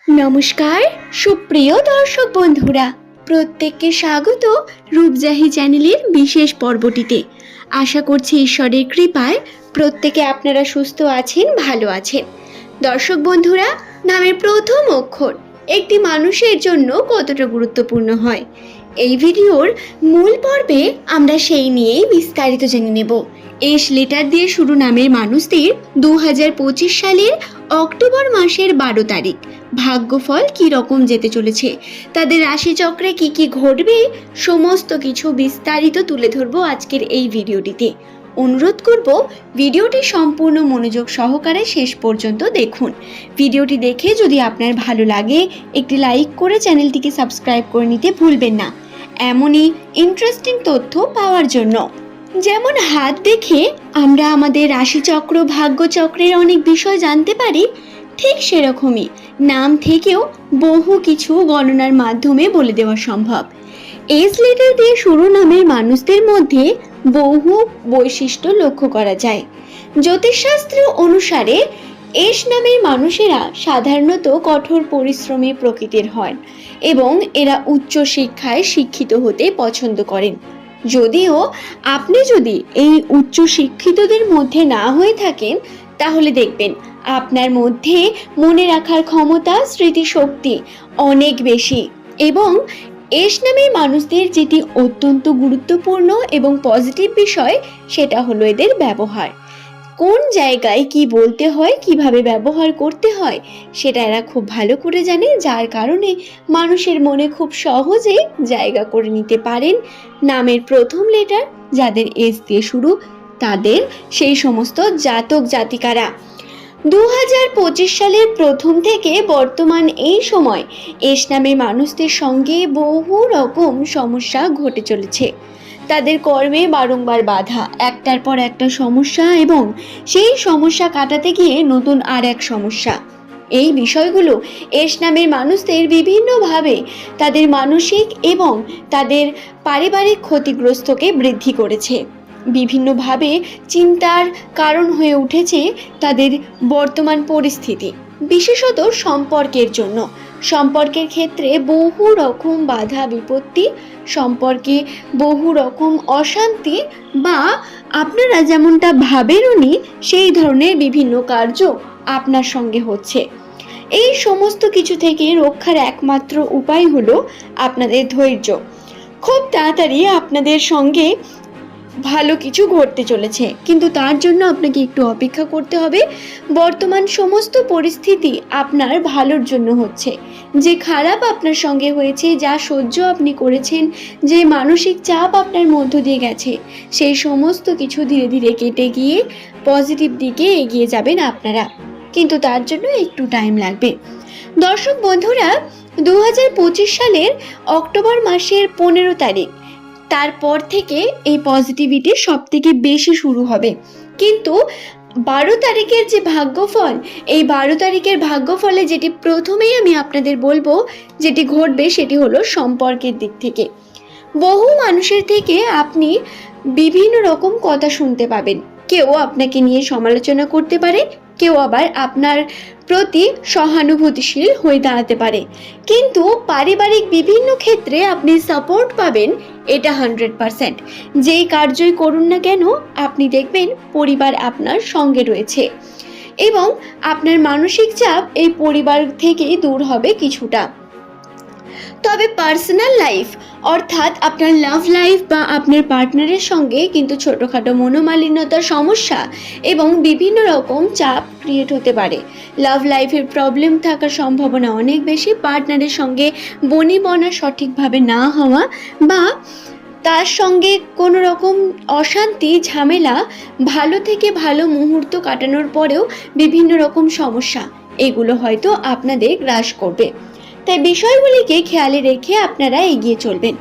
নমস্কার সুপ্রিয় দর্শক বন্ধুরা, প্রত্যেককে স্বাগত রূপজাহি চ্যানেলের বিশেষ পর্বটিতে। আশা করছি ঈশ্বরের কৃপায় প্রত্যেকে আপনারা সুস্থ আছেন, ভালো আছেন। দর্শক বন্ধুরা, নামের প্রথম অক্ষর একটি মানুষের জন্য কতটা গুরুত্বপূর্ণ হয়, এই ভিডিওর মূল পর্বে আমরা সেই নিয়েই বিস্তারিত জেনে নেব। এস লেটার দিয়ে শুরু নামের মানুষদের 2025 সালের অক্টোবর মাসের 12 তারিখ ভাগ্যফল কি রকম যেতে চলেছে, তাদের রাশিচক্রে কি কি ঘটবে, সমস্ত কিছু বিস্তারিত তুলে ধরবো আজকের এই ভিডিওটিতে। অনুরোধ করব ভিডিওটি সম্পূর্ণ মনোযোগ সহকারে শেষ পর্যন্ত দেখুন। ভিডিওটি দেখে যদি আপনার ভালো লাগে একটি লাইক করে চ্যানেলটিকে সাবস্ক্রাইব করে নিতে ভুলবেন না, এমনই ইন্টারেস্টিং তথ্য পাওয়ার জন্য। যেমন হাত দেখে আমরা আমাদের রাশিচক্র ভাগ্যচক্রের অনেক বিষয় জানতে পারি, ঠিক সেরকমই নাম থেকেও বহু কিছু গণনার মাধ্যমে বলে দেওয়া সম্ভব। এস লেটার দিয়ে শুরু নামের মানুষদের মধ্যে বহু বৈশিষ্ট্য লক্ষ্য করা যায়। জ্যোতিষশাস্ত্র অনুসারে এস নামের মানুষেরা সাধারণত কঠোর পরিশ্রমী প্রকৃতির হয় এবং এরা উচ্চ শিক্ষায় শিক্ষিত হতে পছন্দ করেন। যদিও আপনি যদি এই উচ্চ শিক্ষিতদের মধ্যে না হয়ে থাকেন, তাহলে দেখবেন আপনার মধ্যে মনে রাখার ক্ষমতা, স্মৃতিশক্তি অনেক বেশি। এবং এস নামের মানুষদের যেটি অত্যন্ত গুরুত্বপূর্ণ এবং পজিটিভ বিষয়, সেটা হলো এদের ব্যবহার। কোন জায়গায় কি বলতে হয়, কিভাবে ব্যবহার করতে হয়, সেটা এরা খুব ভালো করে জানে, যার কারণে মানুষের মনে খুব সহজে জায়গা করে নিতে পারেন। নামের প্রথম লেটার যাদের এস দিয়ে শুরু, তাদের সেই সমস্ত জাতক জাতিকারা 2025 সালের প্রথম থেকে বর্তমান এই সময় এস নামের মানুষদের সঙ্গে বহু রকম সমস্যা ঘটে চলেছে। তাদের কর্মে বারংবার বাধা, একটার পর একটা সমস্যা, এবং সেই সমস্যা কাটাতে গিয়ে নতুন আর এক সমস্যা। এই বিষয়গুলো এস নামের মানুষদের বিভিন্নভাবে তাদের মানসিক এবং তাদের পারিবারিক ক্ষতিগ্রস্তকে বৃদ্ধি করেছে। বিভিন্নভাবে চিন্তার কারণ হয়ে উঠেছে তাদের বর্তমান পরিস্থিতি, বিশেষত সম্পর্কের জন্য। সম্পর্কের ক্ষেত্রে বহু রকম বাধা বিপত্তি, সম্পর্কে বহু রকম অশান্তি, বা আপনারা যেমনটা ভাবেননি সেই ধরনের বিভিন্ন কার্য আপনার সঙ্গে হচ্ছে। এই সমস্ত কিছু থেকে রক্ষার একমাত্র উপায় হলো আপনাদের ধৈর্য। খুব তাড়াতাড়ি আপনাদের সঙ্গে ভালো কিছু ঘটতে চলেছে, কিন্তু তার জন্য আপনাকে একটু অপেক্ষা করতে হবে। বর্তমান সমস্ত পরিস্থিতি আপনার ভালোর জন্য হচ্ছে। যে খারাপ আপনার সঙ্গে হয়েছে, যা সহ্য আপনি করেছেন, যে মানসিক চাপ আপনার মধ্য দিয়ে গেছে, সেই সমস্ত কিছু ধীরে ধীরে কেটে গিয়ে পজিটিভ দিকে এগিয়ে যাবেন আপনারা, কিন্তু তার জন্য একটু টাইম লাগবে। দর্শক বন্ধুরা, 2025 সালের অক্টোবর মাসের 15 তারিখ, তারপর থেকে এই পজিটিভিটি সব থেকে বেশি শুরু হবে। কিন্তু 12 তারিখের যে ভাগ্যফল, এই 12 তারিখের ভাগ্যফলে যেটি প্রথমেই আমি আপনাদের বলবো যেটি ঘটবে, সেটি হলো সম্পর্কের দিক থেকে। বহু মানুষের থেকে আপনি বিভিন্ন রকম কথা শুনতে পাবেন। কেউ আপনাকে নিয়ে সমালোচনা করতে পারে, কেউ আবার আপনার প্রতি সহানুভূতিশীল হয়ে দাঁড়াতে পারে, কিন্তু পারিবারিক বিভিন্ন ক্ষেত্রে আপনি সাপোর্ট পাবেন, এটা 100%। যেই কার্যই করুন না কেন, আপনি দেখবেন পরিবার আপনার সঙ্গে রয়েছে, এবং আপনার মানসিক চাপ এই পরিবার থেকেই দূর হবে কিছুটা। তবে পার্সোনাল লাইফ, অর্থাৎ আপনার লাভ লাইফ বা আপনার পার্টনারের সঙ্গে কিন্তু ছোটোখাটো মনোমালিন্যতার সমস্যা এবং বিভিন্ন রকম চাপ ক্রিয়েট হতে পারে। লাভ লাইফের প্রবলেম থাকার সম্ভাবনা অনেক বেশি। পার্টনারের সঙ্গে বনিবনা সঠিকভাবে না হওয়া, বা তার সঙ্গে কোনো রকম অশান্তি ঝামেলা, ভালো থেকে ভালো মুহূর্ত কাটানোর পরেও বিভিন্ন রকম সমস্যা, এগুলো হয়তো আপনাদের গ্রাস করবে। তাই বিষয়গুলিকে খেয়ালে রেখে আপনারা এগিয়ে চলবেন।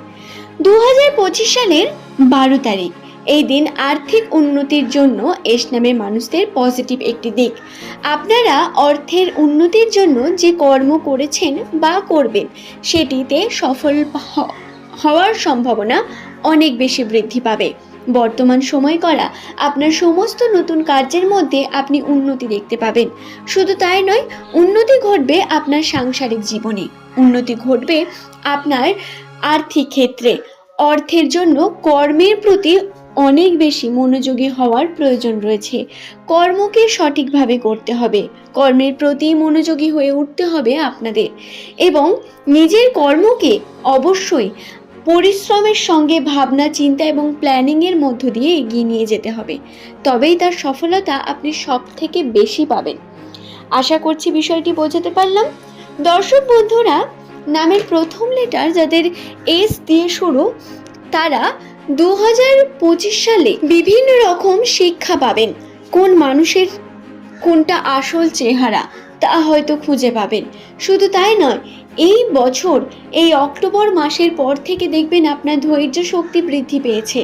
2025 সালের 12 তারিখ, এই দিন আর্থিক উন্নতির জন্য এস নামের মানুষদের পজিটিভ একটি দিক। আপনারা অর্থের উন্নতির জন্য যে কর্ম করেছেন বা করবেন, সেটিতে সফল হওয়ার সম্ভাবনা অনেক বেশি বৃদ্ধি পাবে। বর্তমান সময় করা আপনার সমস্ত নতুন কার্যের মধ্যে আপনি উন্নতি দেখতে পাবেন। শুধু তাই নয়, উন্নতি ঘটবে আপনার সাংসারিক জীবনে, উন্নতি ঘটবে আপনার আর্থিক ক্ষেত্রে। অর্থের জন্য কর্মের প্রতি অনেক বেশি মনোযোগী হওয়ার প্রয়োজন রয়েছে। কর্মকে সঠিকভাবে করতে হবে, কর্মের প্রতি মনোযোগী হয়ে উঠতে হবে আপনাদের, এবং নিজের কর্মকে অবশ্যই পরিশ্রমের সঙ্গে ভাবনা চিন্তা এবং প্ল্যানিংয়ের মধ্য দিয়ে এগিয়ে নিয়ে যেতে হবে। তবেই তার সফলতা আপনি সব থেকে বেশি পাবেন। আশা করছি বিষয়টি বোঝাতে পারলাম। দর্শক বন্ধুরা, নামের প্রথম লেটার যাদের এস দিয়ে শুরু, তারা 2025 সালে বিভিন্ন রকম শিক্ষা পাবেন। কোন মানুষের কোনটা আসল চেহারা তা হয়তো খুঁজে পাবেন। শুধু তাই নয়, এই বছর এই অক্টোবর মাসের পর থেকে দেখবেন আপনার ধৈর্য শক্তি বৃদ্ধি পেয়েছে।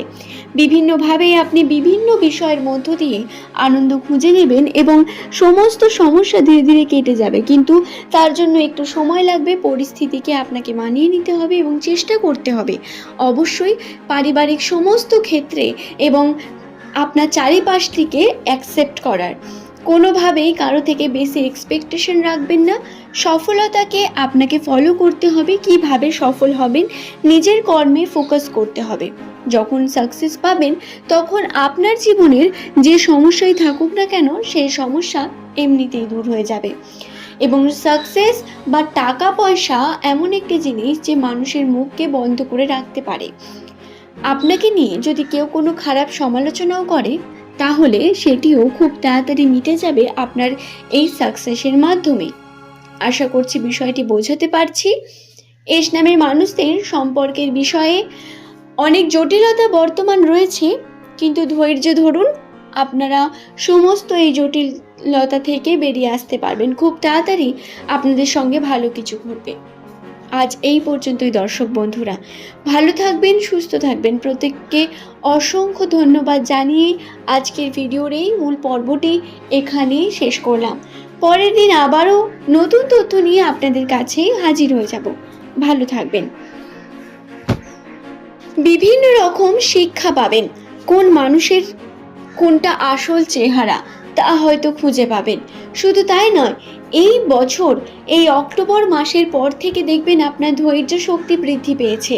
বিভিন্নভাবে আপনি বিভিন্ন বিষয়ের মধ্য দিয়ে আনন্দ খুঁজে নেবেন এবং সমস্ত সমস্যা ধীরে ধীরে কেটে যাবে, কিন্তু তার জন্য একটু সময় লাগবে। পরিস্থিতিকে আপনাকে মানিয়ে নিতে হবে এবং চেষ্টা করতে হবে অবশ্যই পারিবারিক সমস্ত ক্ষেত্রে এবং আপনার চারিপাশ থেকে অ্যাকসেপ্ট করার। কোনোভাবেই কারো থেকে বেশি এক্সপেকটেশন রাখবেন না। সফলতাকে আপনাকে ফলো করতে হবে। কিভাবে সফল হবেন, নিজের কর্মে ফোকাস করতে হবে। যখন সাকসেস পাবেন তখন আপনার জীবনের যে সমস্যাই থাকুক না কেন সেই সমস্যা এমনিতেই দূর হয়ে যাবে। এবং সাকসেস বা টাকা পয়সা এমন একটি জিনিস যে মানুষের মুখকে বন্ধ করে রাখতে পারে। আপনাকে নিয়ে যদি কেউ কোনো খারাপ সমালোচনাও করে তাহলে সেটিও খুব তাড়াতাড়ি মিটে যাবে আপনার এই সাকসেসের মাধ্যমে। আশা করছি বিষয়টি বোঝাতে পারছি। এস নামের মানুষদের সম্পর্কের বিষয়ে অনেক জটিলতা বর্তমান রয়েছে, কিন্তু ধৈর্য ধরুন, আপনারা সমস্ত এই জটিলতা থেকে বেরিয়ে আসতে পারবেন। খুব তাড়াতাড়ি আপনাদের সঙ্গে ভালো কিছু ঘটবে। আজ এই পর্যন্তই দর্শক বন্ধুরা, ভালো থাকবেন, সুস্থ থাকবেন। প্রত্যেককে অসংখ্য ধন্যবাদ জানিয়ে আজকের ভিডিওর এই মূল পর্বটি এখানেই শেষ করলাম। পরের দিন আবারও নতুন তথ্য নিয়ে আপনাদের কাছে হাজির হয়ে যাব। ভালো থাকবেন। বিভিন্ন রকম শিক্ষা পাবেন। কোন মানুষের কোনটা আসল চেহারা তা হয়তো খুঁজে পাবেন। শুধু তাই নয়, এই বছর এই অক্টোবর মাসের পর থেকে দেখবেন আপনার ধৈর্য শক্তি বৃদ্ধি পেয়েছে।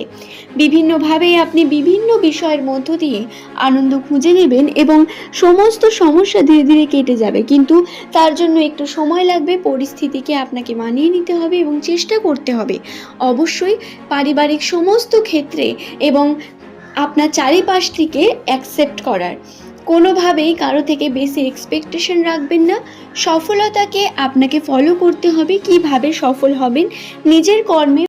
বিভিন্নভাবে আপনি বিভিন্ন বিষয়ের মধ্য দিয়ে আনন্দ খুঁজে নেবেন এবং সমস্ত সমস্যা ধীরে ধীরে কেটে যাবে, কিন্তু তার জন্য একটু সময় লাগবে। পরিস্থিতিকে আপনাকে মানিয়ে নিতে হবে এবং চেষ্টা করতে হবে অবশ্যই পারিবারিক সমস্ত ক্ষেত্রে এবং আপনার চারিপাশ থেকে অ্যাকসেপ্ট করার। কোনোভাবেই কারো থেকে বেশি এক্সপেকটেশন রাখবেন না। সফলতাকে আপনাকে ফলো করতে হবে। কিভাবে সফল হবেন, নিজের কর্মে